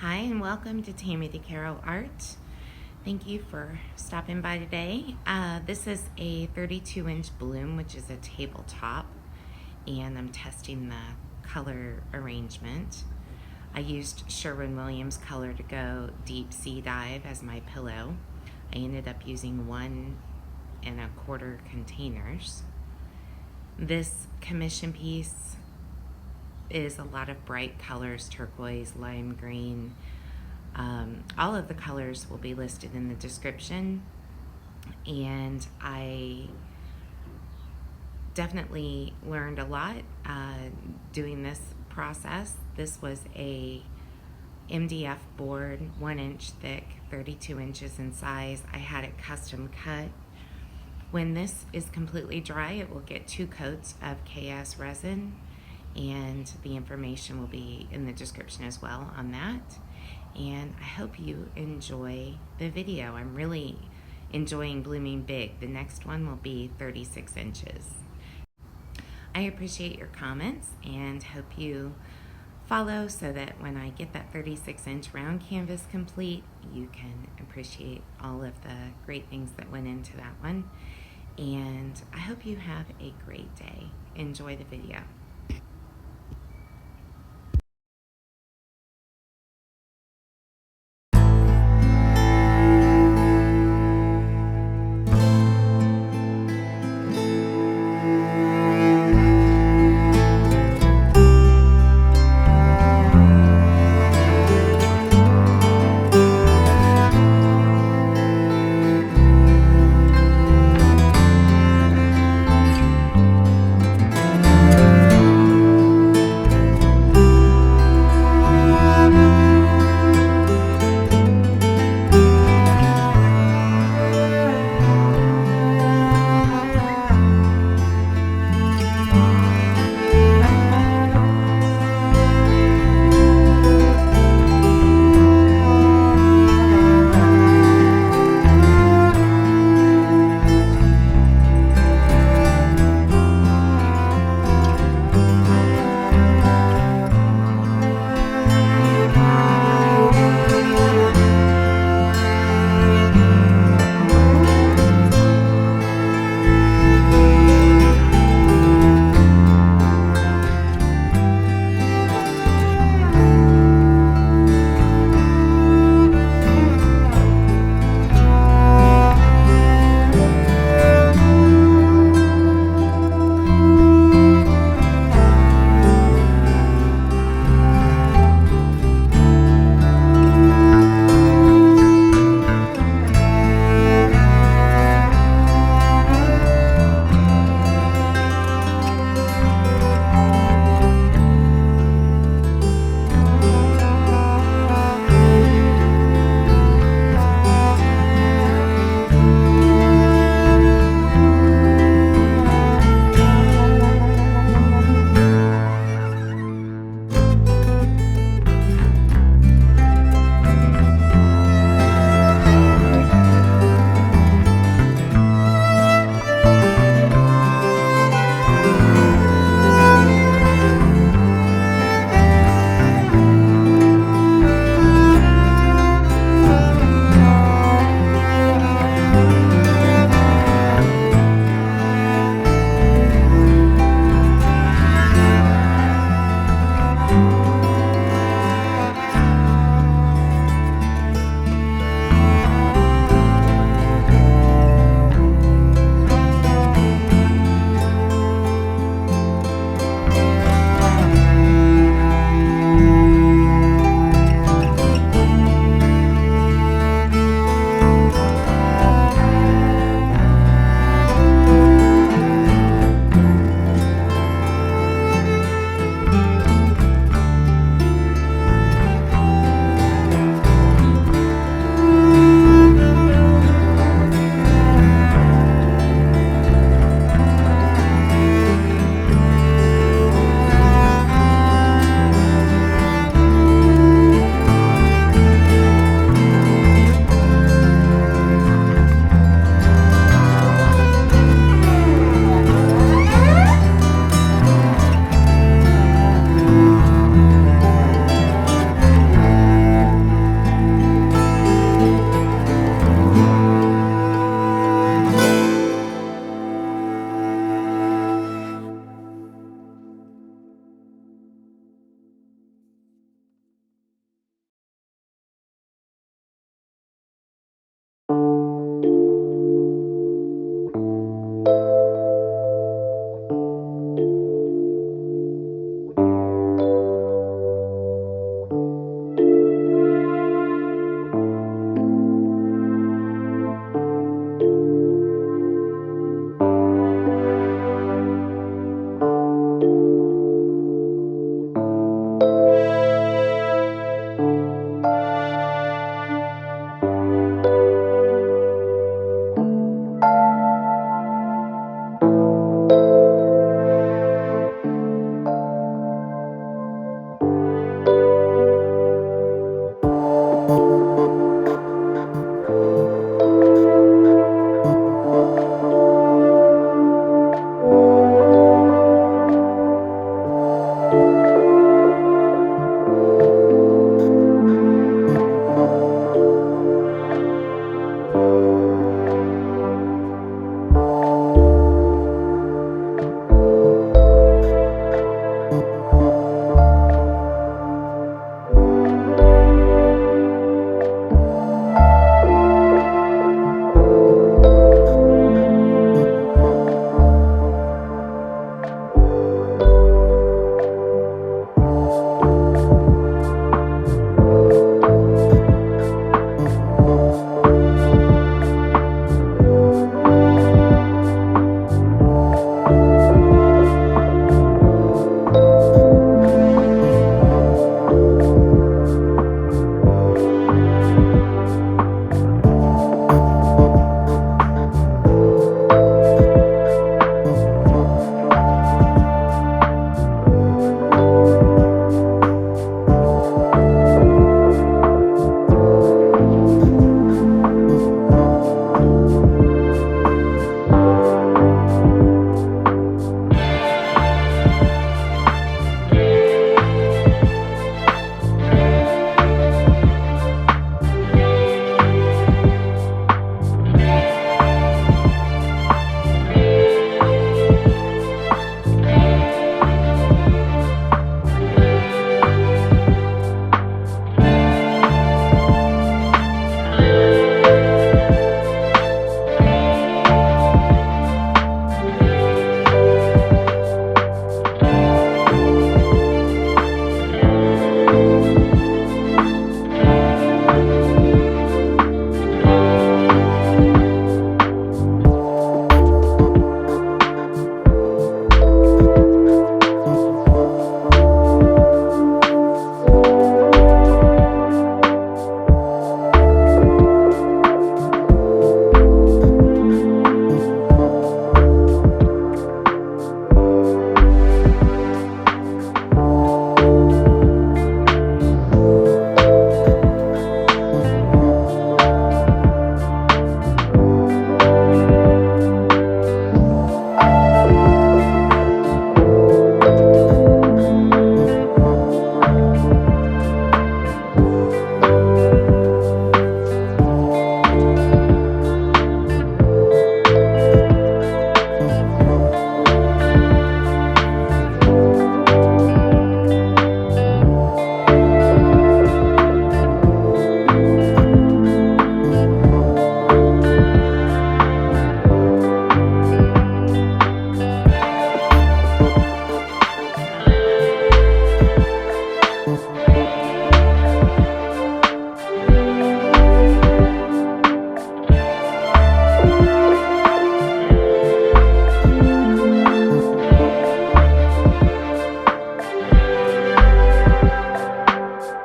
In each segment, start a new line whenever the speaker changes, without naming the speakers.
Hi and welcome to Tammy DeCaro Art. Thank you for stopping by today. This is a 32-inch bloom, which is a tabletop, and I'm testing the color arrangement. I used Sherwin color to go deep sea dive as my pillow. I ended up using 1 1/4 containers. This commission piece is a lot of bright colors, turquoise, lime green. All of the colors will be listed in the description, and I definitely learned a lot doing this process. This was a MDF board, 1 inch thick, 32 inches in size. I had it custom cut. When this is completely dry, it will get 2 coats of KS resin, and the information will be in the description as well on that. And I hope you enjoy the video. I'm really enjoying blooming big. The next one will be 36 inches. I appreciate your comments and hope you follow so that when I get that 36-inch round canvas complete, you can appreciate all of the great things that went into that one. And I hope you have a great day. Enjoy the video.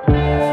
Bye.